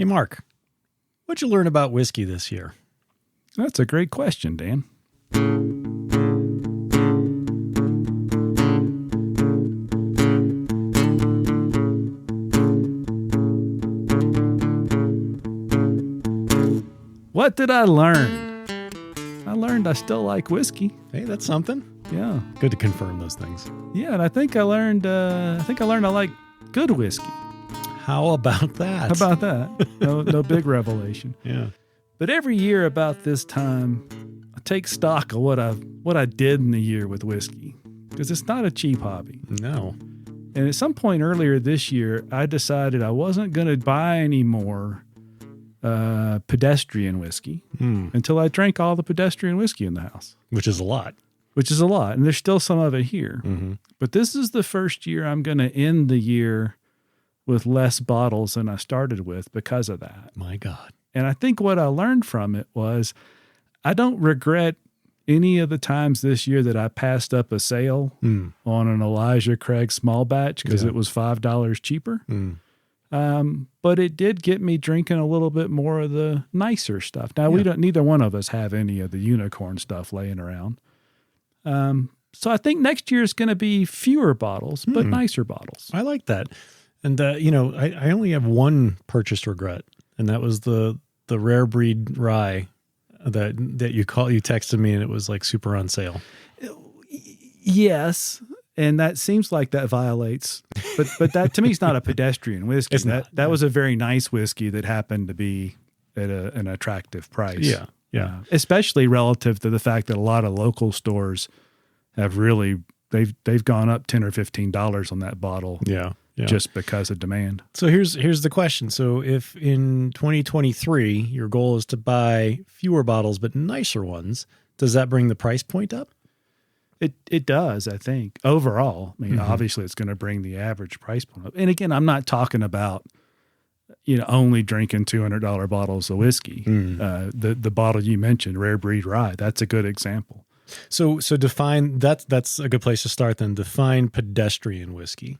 Hey, Mark, what'd you learn about whiskey this year? That's a great question, Dan. What did I learn? I learned I still like whiskey. Hey, that's something. Yeah. Good to confirm those things. Yeah, and I think I learned I like good whiskey. How about that? How about that? No big revelation. Yeah. But every year about this time, I take stock of what I did in the year with whiskey, because it's not a cheap hobby. No. And at some point earlier this year, I decided I wasn't going to buy any more pedestrian whiskey until I drank all the pedestrian whiskey in the house. Which is a lot. And there's still some of it here. Mm-hmm. But this is the first year I'm going to end the year with less bottles than I started with because of that. My God. And I think what I learned from it was I don't regret any of the times this year that I passed up a sale on an Elijah Craig small batch because it was $5 cheaper. But it did get me drinking a little bit more of the nicer stuff. Now, neither one of us have any of the unicorn stuff laying around. So I think next year is going to be fewer bottles, but nicer bottles. I like that. And, I only have one purchased regret, and that was the rare breed rye that you texted me, and it was like super on sale. Yes. And that seems like that violates, but that to me is not a pedestrian whiskey. That was a very nice whiskey that happened to be at an attractive price. Yeah. Yeah. Especially relative to the fact that a lot of local stores have really, they've gone up $10 or $15 on that bottle. Yeah. Just because of demand. So here's the question. So if in 2023 your goal is to buy fewer bottles but nicer ones, does that bring the price point up? It does, I think. Overall, I mean, obviously it's going to bring the average price point up. And again, I'm not talking about only drinking $200 bottles of whiskey. The bottle you mentioned, Rare Breed Rye, that's a good example. So define that's a good place to start. Then define pedestrian whiskey.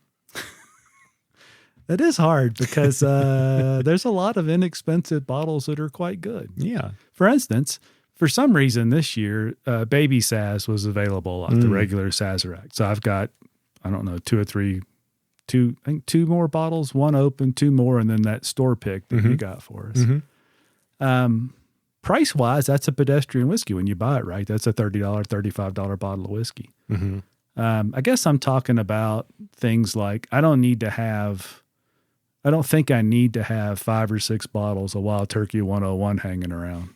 That is hard because there's a lot of inexpensive bottles that are quite good. Yeah. For instance, for some reason this year, Baby Saz was available at the regular Sazerac. So I've got, I don't know, two more bottles, one open, two more, and then that store pick that you got for us. Price-wise, that's a pedestrian whiskey when you buy it, right? That's a $30, $35 bottle of whiskey. I guess I'm talking about things like I don't think I need to have 5 or 6 bottles of Wild Turkey 101 hanging around.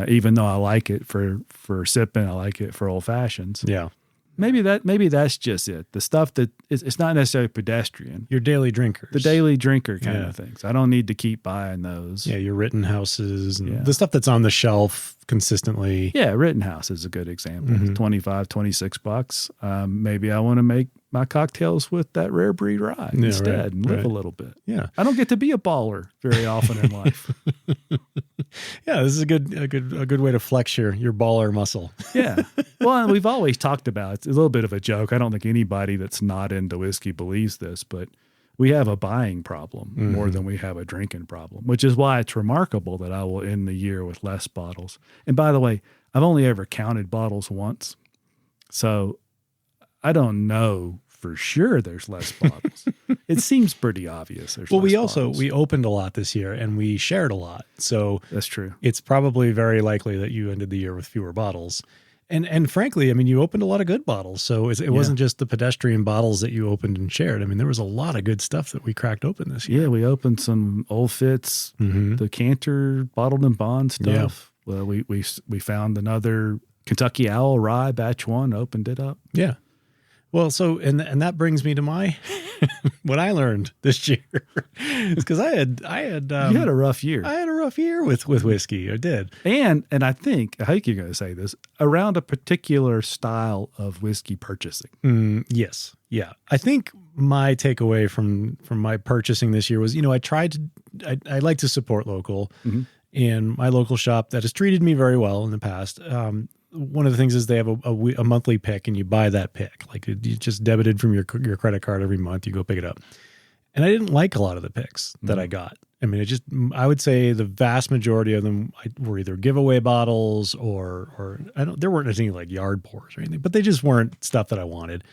Even though I like it for sipping, I like it for old fashions. Yeah. Maybe that's just it. The stuff that it's not necessarily pedestrian. Your daily drinkers. The daily drinker kind of things. I don't need to keep buying those. Yeah, your Rittenhouses and the stuff that's on the shelf consistently. Yeah, Rittenhouse is a good example. $25, $26. Maybe I want to make my cocktails with that Rare Breed Rye instead and live a little bit. Yeah. I don't get to be a baller very often in life. Yeah, this is a good way to flex your baller muscle. Yeah. Well, and we've always talked about, it's a little bit of a joke. I don't think anybody that's not into whiskey believes this, but we have a buying problem more than we have a drinking problem, which is why it's remarkable that I will end the year with less bottles. And by the way, I've only ever counted bottles once. So I don't know for sure there's less bottles. It seems pretty obvious. We opened a lot this year and we shared a lot. So that's true. It's probably very likely that you ended the year with fewer bottles. And frankly, I mean, you opened a lot of good bottles. So it wasn't just the pedestrian bottles that you opened and shared. I mean, there was a lot of good stuff that we cracked open this year. Yeah, we opened some Old Fitz, the Cantor bottled and bond stuff. Yeah. Well, we found another Kentucky Owl Rye batch 1, opened it up. Yeah. Well, so and that brings me to my what I learned this year, because I had you had a rough year. I had a rough year with whiskey. I did, and I think you're going to say this around a particular style of whiskey purchasing. Yes, yeah. I think my takeaway from my purchasing this year was, I like to support local, and my local shop that has treated me very well in the past. One of the things is they have a monthly pick, and you buy that pick. Like you just debited from your credit card every month. You go pick it up. And I didn't like a lot of the picks that I got. I mean, I would say the vast majority of them were either giveaway bottles or there weren't any like yard pours or anything, but they just weren't stuff that I wanted.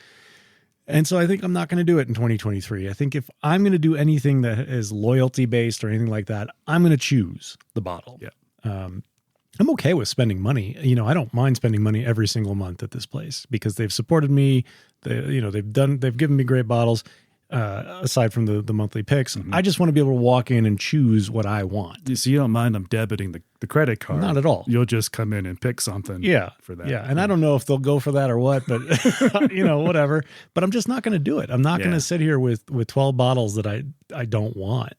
And so I think I'm not going to do it in 2023. I think if I'm going to do anything that is loyalty based or anything like that, I'm going to choose the bottle. Yeah. I'm okay with spending money. You know, I don't mind spending money every single month at this place because they've supported me. They've given me great bottles. Aside from the monthly picks, I just want to be able to walk in and choose what I want. So you don't mind them debiting the credit card? Not at all. You'll just come in and pick something for that. Yeah, and I don't know if they'll go for that or what, but whatever. But I'm just not going to do it. I'm not going to sit here with 12 bottles that I don't want.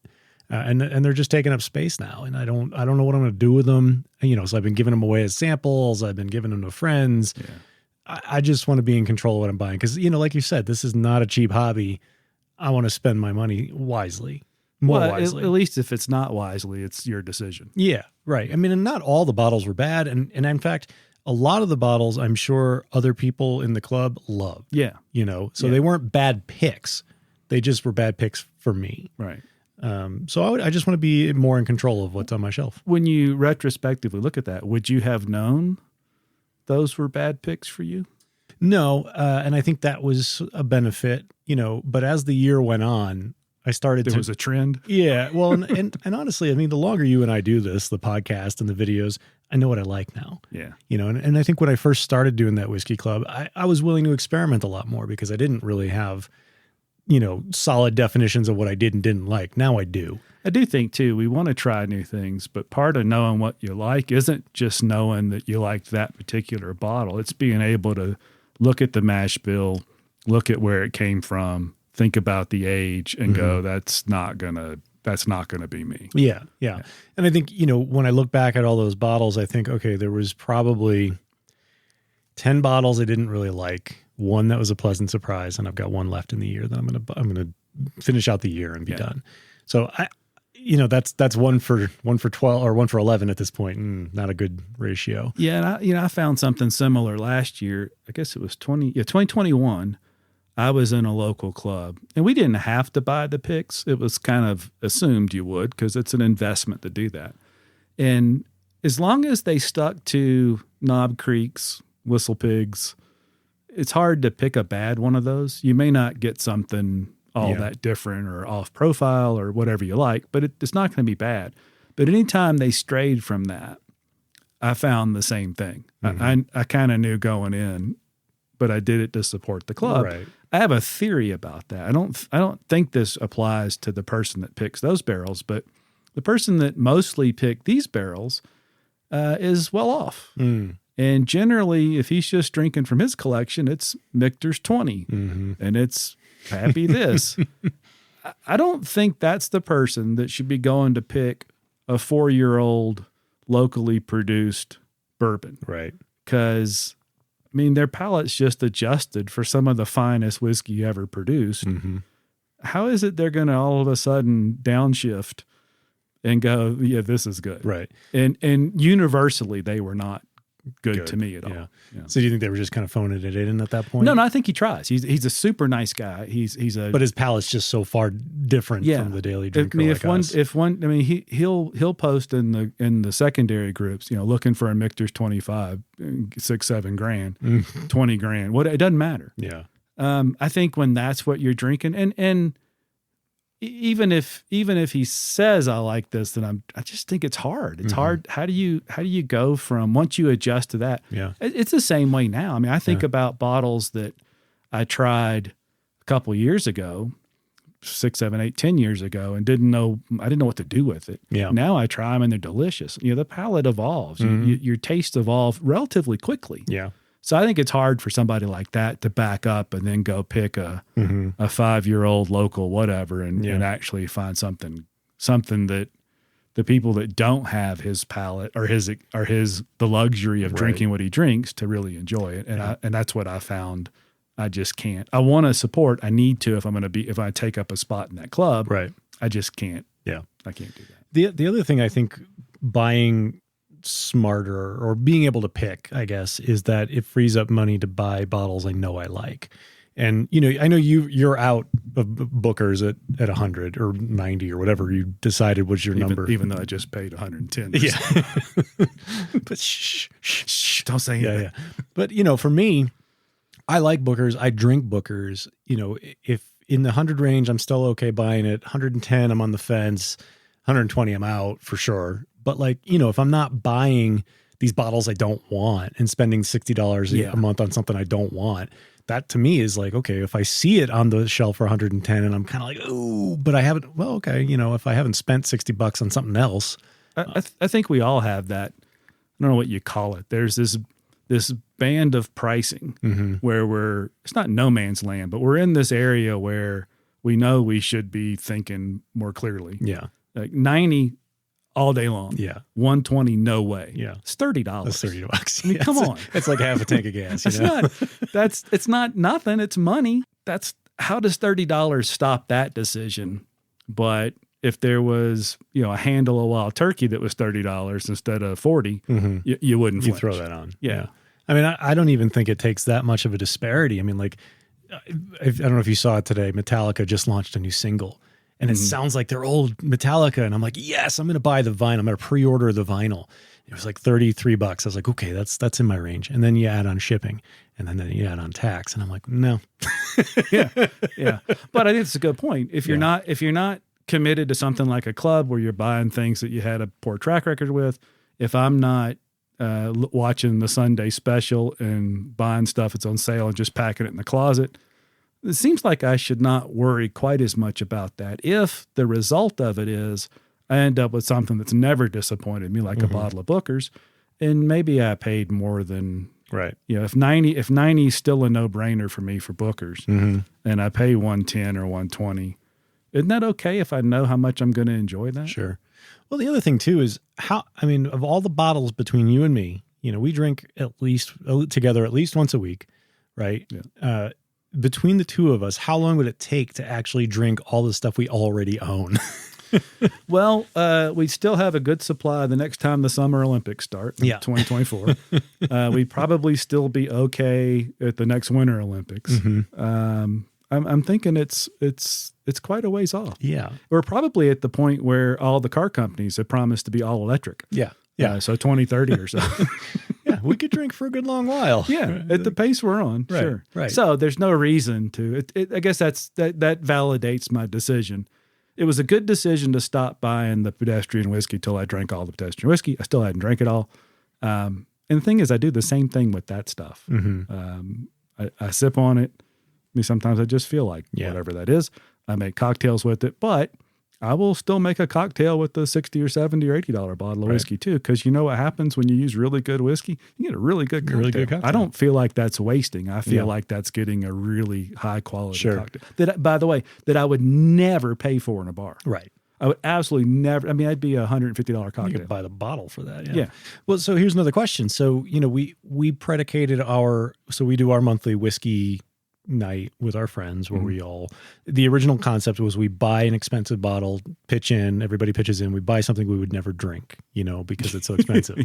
And they're just taking up space now, and I don't know what I'm going to do with them. So I've been giving them away as samples. I've been giving them to friends. Yeah. I just want to be in control of what I'm buying because, like you said, this is not a cheap hobby. I want to spend my money wisely, more wisely. At least if it's not wisely, it's your decision. Yeah, right. I mean, and not all the bottles were bad. And in fact, a lot of the bottles, I'm sure other people in the club loved. Yeah. So they weren't bad picks. They just were bad picks for me. Right. So I just want to be more in control of what's on my shelf. When you retrospectively look at that, would you have known those were bad picks for you? No, and I think that was a benefit, but as the year went on, I started There was a trend? Yeah, well, and honestly, I mean, the longer you and I do this, the podcast and the videos, I know what I like now. Yeah. And I think when I first started doing that whiskey club, I was willing to experiment a lot more because I didn't really have, solid definitions of what I did and didn't like. Now I do. I do think, too, we want to try new things, but part of knowing what you like isn't just knowing that you liked that particular bottle. It's being able to look at the mash bill, look at where it came from, think about the age, and go, that's not gonna be me. Yeah. And I think, when I look back at all those bottles, I think, okay, there was probably 10 bottles I didn't really like, one that was a pleasant surprise, and I've got one left in the year that I'm gonna finish out the year and be done. So that's one for 12 or one for 11 at this point. Not a good ratio. Yeah. And I found something similar last year. I guess it was 2021. I was in a local club and we didn't have to buy the picks. It was kind of assumed you would, because it's an investment to do that. And as long as they stuck to Knob Creeks, Whistle Pigs, it's hard to pick a bad one of those. You may not get something that different or off profile or whatever you like, but it's not going to be bad. But anytime they strayed from that, I found the same thing. I kind of knew going in, but I did it to support the club. Right. I have a theory about that. I don't think this applies to the person that picks those barrels, but the person that mostly picked these barrels is well off. And generally, if he's just drinking from his collection, it's Michter's 20 and it's Pappy this. I don't think that's the person that should be going to pick a 4-year-old locally produced bourbon. Right. Because, I mean, their palate's just adjusted for some of the finest whiskey ever produced. How is it they're going to all of a sudden downshift and go, yeah, this is good? Right. And universally, they were not good to me at all. Yeah. So do you think they were just kind of phoning it in at that point? No, I think he tries. He's a super nice guy. But his palate's just so far different from the daily drinker. He'll post in the secondary groups, looking for a Michter's 25, $6-7 grand, 20 grand. What, it doesn't matter. Yeah. I think when that's what you're drinking, and even if he says I like this, then I just think it's hard. It's hard. How do you go from, once you adjust to that? Yeah. It's the same way now. I mean, I think about bottles that I tried a couple of years ago, 6, 7, 8, 10 years ago, and I didn't know what to do with it. Yeah. Now I try them and they're delicious. The palate evolves. Your taste evolves relatively quickly. Yeah. So I think it's hard for somebody like that to back up and then go pick a 5-year-old local whatever and actually find something that the people that don't have his palate or the luxury of drinking what he drinks to really enjoy it. And that's what I found. I just can't. I want to support. I need to if I take up a spot in that club. Right. I just can't. Yeah. I can't do that. The other thing I think buying smarter or being able to pick, I guess, is that it frees up money to buy bottles I know I like. And, you know, I know you're out of Booker's at 100 or 90 or whatever you decided was your number. Even though I just paid 110. Yeah. But shh, don't say anything. Yeah. But, you know, for me, I like Booker's. I drink Booker's. You know, if in the 100 range, I'm still okay buying it. 110, I'm on the fence. 120, I'm out for sure. But like, you know, if I'm not buying these bottles I don't want and spending $60 a month on something I don't want, that to me is like, okay, if I see it on the shelf for 110 and I'm kind of like, oh, but I haven't, well, okay, you know, if I haven't spent $60 on something else. I think we all have that. I don't know what you call it. There's this band of pricing where it's not no man's land, but we're in this area where we know we should be thinking more clearly. Yeah. Like 90 all day long. Yeah. 120, no way. Yeah. It's $30. That's $30. I mean, come on. It's like half a tank of gas. It's not nothing. It's money. How does $30 stop that decision? But if there was, you know, a handle of wild turkey that was $30 instead of 40, you wouldn't flinch. You throw that on. Yeah. I mean, I don't even think it takes that much of a disparity. I mean, like, I don't know if you saw it today. Metallica just launched a new single. And it sounds like their old Metallica. And I'm like, yes, I'm going to buy the vinyl. I'm going to pre-order the vinyl. It was like $33. I was like, okay, that's in my range. And then you add on shipping and then you add on tax. And I'm like, no. Yeah. But I think it's a good point. If you're not committed to something like a club where you're buying things that you had a poor track record with, if I'm not watching the Sunday special and buying stuff that's on sale and just packing it in the closet, it seems like I should not worry quite as much about that. If the result of it is I end up with something that's never disappointed me, like a bottle of Booker's, and maybe I paid more than right. You know, if 90 is still a no-brainer for me for Booker's, and I pay 110 or 120, isn't that okay if I know how much I'm going to enjoy that? Sure. Well, the other thing too is of all the bottles between you and me, you know, we drink together at least once a week, right? Yeah. Between the two of us, how long would it take to actually drink all the stuff we already own? Well, we still have a good supply the next time the Summer Olympics start, 2024. We'd probably still be okay at the next Winter Olympics. I'm thinking it's quite a ways off. Yeah. We're probably at the point where all the car companies have promised to be all electric. Yeah. So 2030 or so. Yeah, we could drink for a good long while. Yeah, at the pace we're on. Right, sure. Right. So there's no reason to. I guess that validates my decision. It was a good decision to stop buying the pedestrian whiskey till I drank all the pedestrian whiskey. I still hadn't drank it all. And the thing is, I do the same thing with that stuff. I sip on it. I mean, sometimes I just feel like whatever that is. I make cocktails with it, but I will still make a cocktail with the $60 or $70 or $80 bottle of whiskey too, because you know what happens when you use really good whiskey? You get a really good cocktail. I don't feel like that's wasting. I feel like that's getting a really high quality cocktail. That, by the way, that I would never pay for in a bar. Right. I would absolutely never. I mean, I'd be a $150 cocktail. You could buy the bottle for that. Yeah. Well, so here's another question. So, you know, we predicated we do our monthly whiskey night with our friends where the original concept was we buy an expensive bottle, everybody pitches in, we buy something we would never drink, you know, because it's so expensive.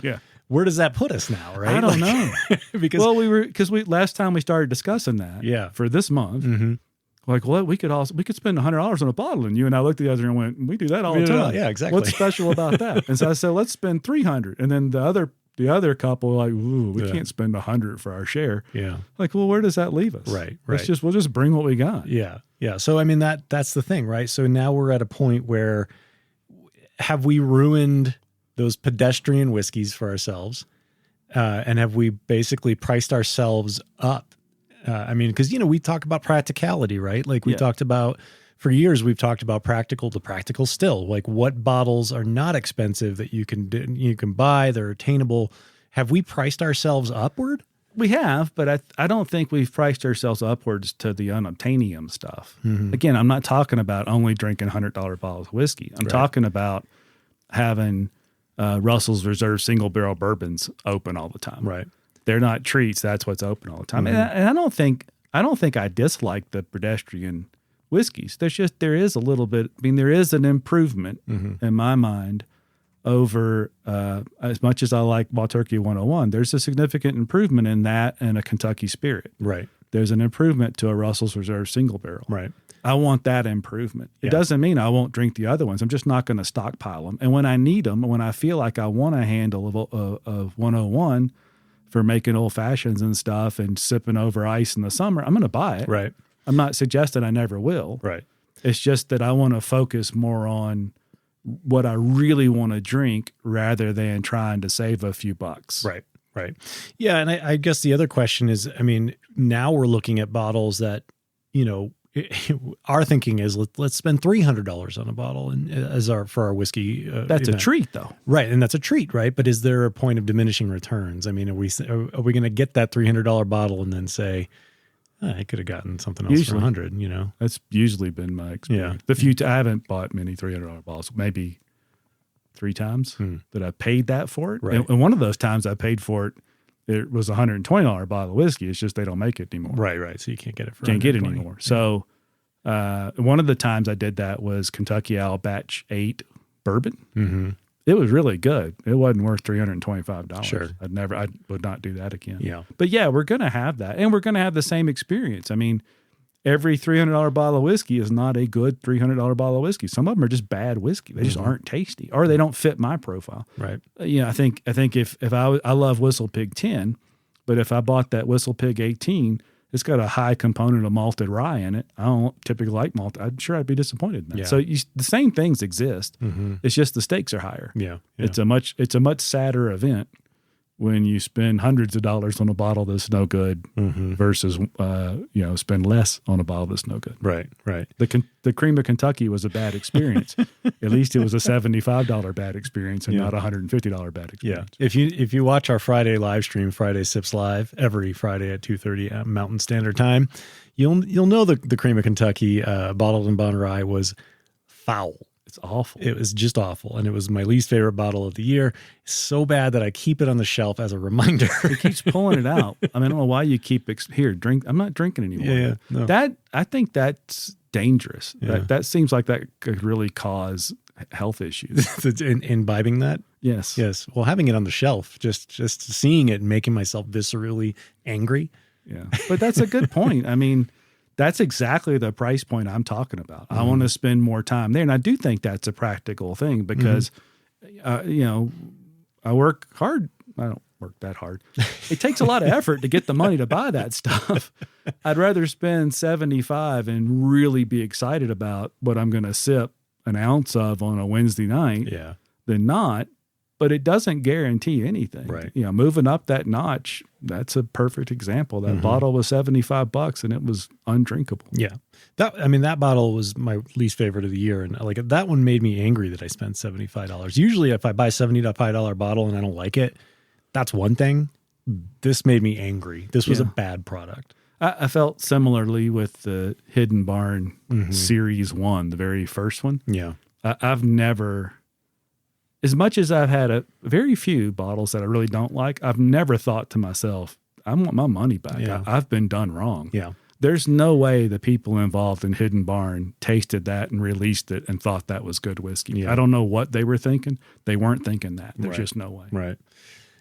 Where does that put us now, right? I don't know. because last time we started discussing that for this month, like, well, we could spend $100 on a bottle, and you and I looked at the other and went, we do that all the time. Yeah, exactly. What's special about that? And so I said, let's spend $300. And then the other couple were like, ooh, we can't spend $100 for our share. Yeah. Like, well, where does that leave us? Right. We'll just bring what we got. Yeah. Yeah. So, I mean, that's the thing, right? So now we're at a point where have we ruined those pedestrian whiskeys for ourselves? And have we basically priced ourselves up? I mean, because, you know, we talk about practicality, right? Like we talked about, for years, we've talked about practical to practical still. Like what bottles are not expensive that you can buy, they're attainable. Have we priced ourselves upward? We have, but I don't think we've priced ourselves upwards to the unobtainium stuff. Again, I'm not talking about only drinking $100 bottles of whiskey. I'm talking about having Russell's Reserve single barrel bourbons open all the time. Right. They're not treats. That's what's open all the time. And I don't think I dislike the pedestrian whiskeys. There is a little bit. I mean, there is an improvement in my mind over as much as I like Wild Turkey 101. There's a significant improvement in that and a Kentucky Spirit. Right. there's an improvement to a Russell's Reserve single barrel. Right. I want that improvement. It doesn't mean I won't drink the other ones. I'm just not going to stockpile them. And when I need them, when I feel like I want a handle of 101 for making old fashions and stuff and sipping over ice in the summer, I'm going to buy it. Right. I'm not suggesting I never will. Right. It's just that I want to focus more on what I really want to drink rather than trying to save a few bucks. Right. Right. Yeah. And I guess the other question is, I mean, now we're looking at bottles that, you know, our thinking is let's spend $300 on a bottle for our whiskey. That's a treat, though, right? And that's a treat, right? But is there a point of diminishing returns? I mean, are we going to get that $300 bottle and then say, I could have gotten something else for $100? You know, that's usually been my experience. I haven't bought many $300 bottles, maybe 3 times that I paid that for it. Right. And one of those times I paid for it. It was a $120 bottle of whiskey. It's just they don't make it anymore. Right. So you can't get it for can't get it anymore. Yeah. So one of the times I did that was Kentucky Owl Batch 8 bourbon. Mm-hmm. It was really good. It wasn't worth $325. Sure. I would not do that again. Yeah. But yeah, we're going to have that. And we're going to have the same experience. I mean, every $300 bottle of whiskey is not a good $300 bottle of whiskey. Some of them are just bad whiskey. They just aren't tasty, or they don't fit my profile. Right. I think if I love Whistle Pig 10, but if I bought that Whistle Pig 18, it's got a high component of malted rye in it. I don't typically like malt. I'm sure I'd be disappointed in that. Yeah. So the same things exist. Mm-hmm. It's just the stakes are higher. Yeah. It's a much sadder event when you spend hundreds of dollars on a bottle that's no good versus, spend less on a bottle that's no good. Right. The Cream of Kentucky was a bad experience. At least it was a $75 bad experience and not a $150 bad experience. Yeah. If you watch our Friday live stream, Friday Sips Live, every Friday at 2:30 Mountain Standard Time, you'll know the Cream of Kentucky bottled in Bourbon and Rye was foul. It's awful. It was just awful. And it was my least favorite bottle of the year. So bad that I keep it on the shelf as a reminder. It keeps pulling it out. I mean, I don't know why you keep here, drink. I'm not drinking anymore. Yeah. No. I think that's dangerous. Yeah. That seems like that could really cause health issues. Imbibing that? Yes. Well, having it on the shelf, just seeing it and making myself viscerally angry. Yeah. But that's a good point. I mean, that's exactly the price point I'm talking about. I want to spend more time there. And I do think that's a practical thing because, I work hard. I don't work that hard. It takes a lot of effort to get the money to buy that stuff. I'd rather spend $75 and really be excited about what I'm going to sip an ounce of on a Wednesday night than not. But it doesn't guarantee anything. Right. Moving up that notch, that's a perfect example. That bottle was $75 and it was undrinkable. Yeah. That bottle was my least favorite of the year. And that one made me angry that I spent $75. Usually if I buy a $75 bottle and I don't like it, that's one thing. This made me angry. This was a bad product. I felt similarly with the Hidden Barn Series 1, the very first one. Yeah. I've never... As much as I've had a very few bottles that I really don't like, I've never thought to myself, I want my money back. Yeah. I've been done wrong. Yeah. There's no way the people involved in Hidden Barn tasted that and released it and thought that was good whiskey. Yeah. I don't know what they were thinking. They weren't thinking that. There's just no way. Right.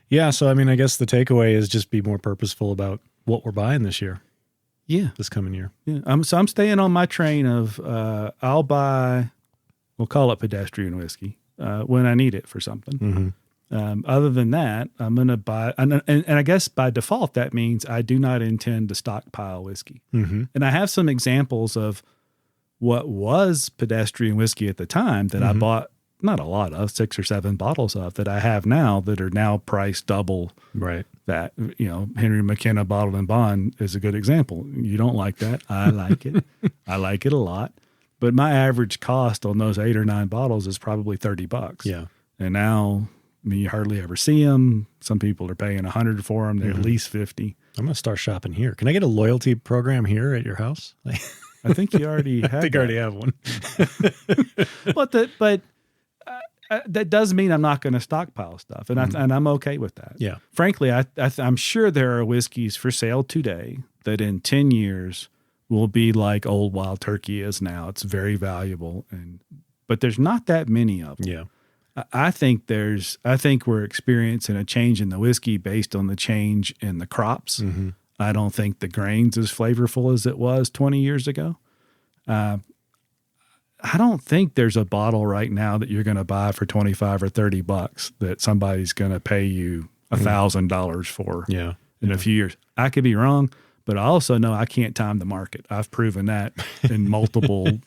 Yeah. So, I guess the takeaway is just be more purposeful about what we're buying this year. Yeah. This coming year. Yeah. So I'm staying on my train of I'll buy, we'll call it pedestrian whiskey. When I need it for something. Other than that, I'm going to buy, and I guess by default, that means I do not intend to stockpile whiskey. And I have some examples of what was pedestrian whiskey at the time that I bought, not a lot of, 6 or 7 bottles of that I have now that are now priced double that. Henry McKenna Bottled and Bond is a good example. You don't like that. I like it. I like it a lot. But my average cost on those 8 or 9 bottles is probably $30. Yeah. And now, you hardly ever see them. Some people are paying $100 for them. They're at least $50. I'm going to start shopping here. Can I get a loyalty program here at your house? I think you already have. I think I already have one. But that does mean I'm not going to stockpile stuff. And I'm okay with that. Yeah. Frankly, I'm sure there are whiskeys for sale today that in 10 years will be like Old Wild Turkey is now. It's very valuable, but there's not that many of them. Yeah, I think we're experiencing a change in the whiskey based on the change in the crops. I don't think the grain's as flavorful as it was 20 years ago. I don't think there's a bottle right now that you're going to buy for 25 or 30 bucks that somebody's going to pay you $1,000 for in a few years. I could be wrong, but I also know I can't time the market. I've proven that in multiple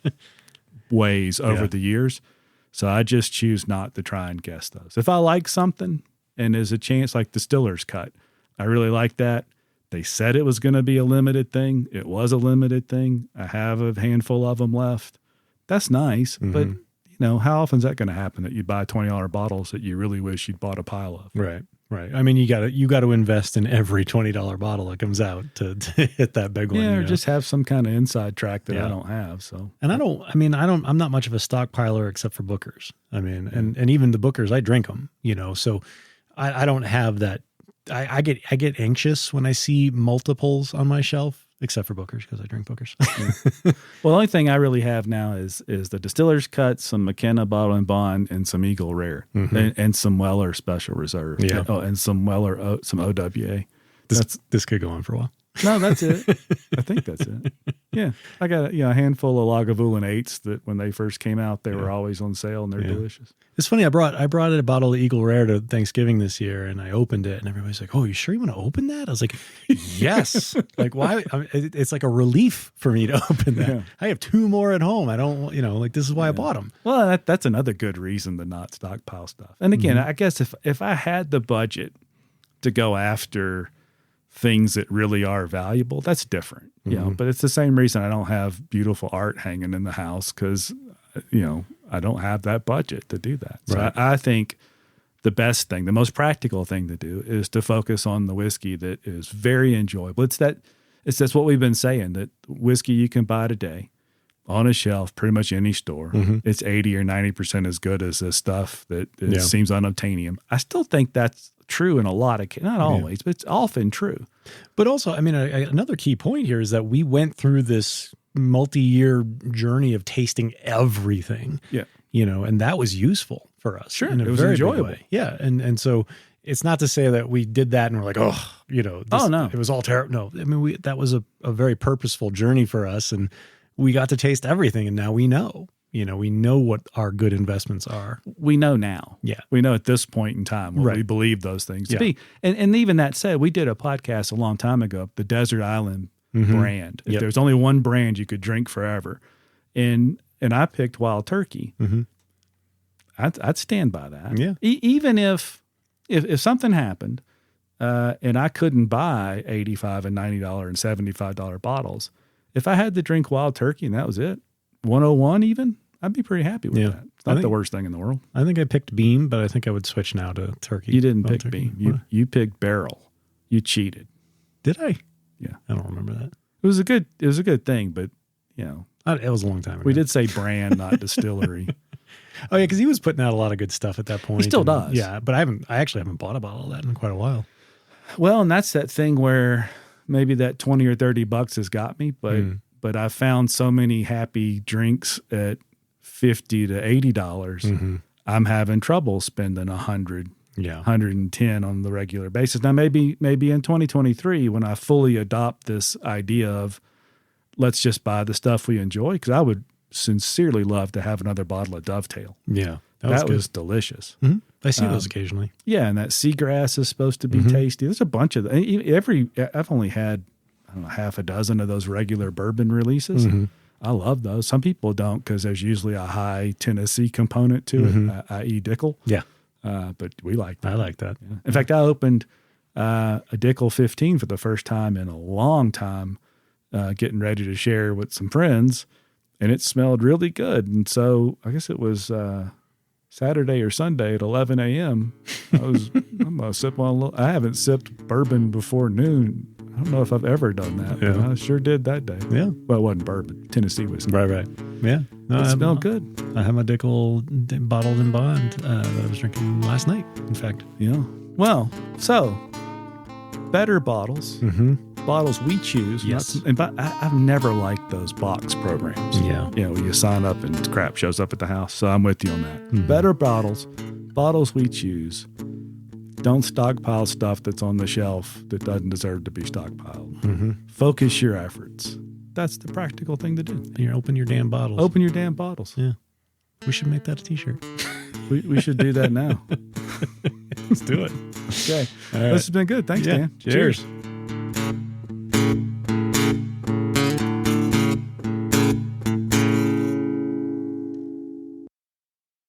ways over the years. So I just choose not to try and guess those. If I like something and there's a chance, like Distiller's Cut, I really like that. They said it was going to be a limited thing. It was a limited thing. I have a handful of them left. That's nice, but how often is that going to happen that you buy $20 bottles that you really wish you'd bought a pile of? Right. I mean, you got to invest in every $20 bottle that comes out to hit that big one. Yeah, or just have some kind of inside track that I don't have. So, and I'm not much of a stockpiler except for Booker's. I mean, and even the Booker's, I drink them. So I don't have that. I get anxious when I see multiples on my shelf. Except for Booker's, because I drink Booker's. Well, the only thing I really have now is the Distiller's Cut, some McKenna Bottle and Bond, and some Eagle Rare, and some Weller Special Reserve. Yeah. Oh, and some Weller, some OWA. This could go on for a while. No, that's it. I think that's it. Yeah. I got a handful of Lagavulin 8s that when they first came out, they were always on sale and they're delicious. It's funny. I brought a bottle of Eagle Rare to Thanksgiving this year, and I opened it, and everybody's like, "Oh, you sure you want to open that?" I was like, "Yes." Like, why? It's like a relief for me to open that. Yeah. I have 2 more at home. I don't, this is why I bought them. Well, that's another good reason to not stockpile stuff. And again, I guess if I had the budget to go after things that really are valuable, that's different. But it's the same reason I don't have beautiful art hanging in the house, because I don't have that budget to do that. So right. I think the best thing, the most practical thing to do is to focus on the whiskey that is very enjoyable. It's that's what we've been saying, that whiskey you can buy today on a shelf, pretty much any store. It's 80 or 90% as good as this stuff that seems unobtainium. I still think that's true in a lot of cases, not always, but it's often true. But also, I mean, another key point here is that we went through this multi-year journey of tasting everything. Yeah. And that was useful for us. Sure. It was very enjoyable. Yeah. And so it's not to say that we did that and we're like, no, it was all terrible. No, I mean, that was a very purposeful journey for us, and we got to taste everything. And now we know, we know what our good investments are. We know now. Yeah. We know at this point in time what we believe those things to be. And even that said, we did a podcast a long time ago, the Desert Island brand. If there's only one brand you could drink forever. And I picked Wild Turkey. I'd stand by that. Yeah. Even if something happened and I couldn't buy $85 and $90 and $75 bottles, if I had to drink Wild Turkey and that was it, 101 even, I'd be pretty happy with that. It's not the worst thing in the world. I think I picked Beam, but I think I would switch now to Turkey. You didn't pick Beam. You picked Barrell. You cheated. Did I? Yeah. I don't remember that. It was a good thing, but it was a long time ago. We did say brand, not distillery. Oh yeah, because he was putting out a lot of good stuff at that point. He still does. Yeah, but I actually haven't bought a bottle of that in quite a while. Well, and that's that thing where maybe that 20 or 30 bucks has got me, but I found so many happy drinks at $50 to $80. I'm having trouble spending $100. 110 on the regular basis. Now, maybe in 2023, when I fully adopt this idea of let's just buy the stuff we enjoy, because I would sincerely love to have another bottle of Dovetail. Yeah, that was delicious. I see those occasionally. Yeah, and that seagrass is supposed to be tasty. There's a bunch of I've only had half a dozen of those regular bourbon releases. I love those. Some people don't, because there's usually a high Tennessee component to it, i.e. Dickel. Yeah. But we like that. I like that. Yeah. In fact, I opened a Dickel 15 for the first time in a long time, getting ready to share with some friends, and it smelled really good. And so I guess it was Saturday or Sunday at 11 a.m. I'm going to sip on a little. I haven't sipped bourbon before noon. I don't know if I've ever done that. Yeah. But I sure did that day. Yeah. Well, it wasn't bourbon, Tennessee whiskey. Right. Yeah. No, it smelled good. I have my Dickel bottled in bond that I was drinking last night, in fact. Yeah. Well, so better bottles, bottles we choose. Yes. But I've never liked those box programs. Yeah. Where you sign up and crap shows up at the house. So I'm with you on that. Better bottles we choose. Don't stockpile stuff that's on the shelf that doesn't deserve to be stockpiled. Focus your efforts. That's the practical thing to do. You open your damn bottles. Open your damn bottles. Yeah. We should make that a t-shirt. We should do that now. Let's do it. Okay. All right. This has been good. Thanks, Dan. Cheers.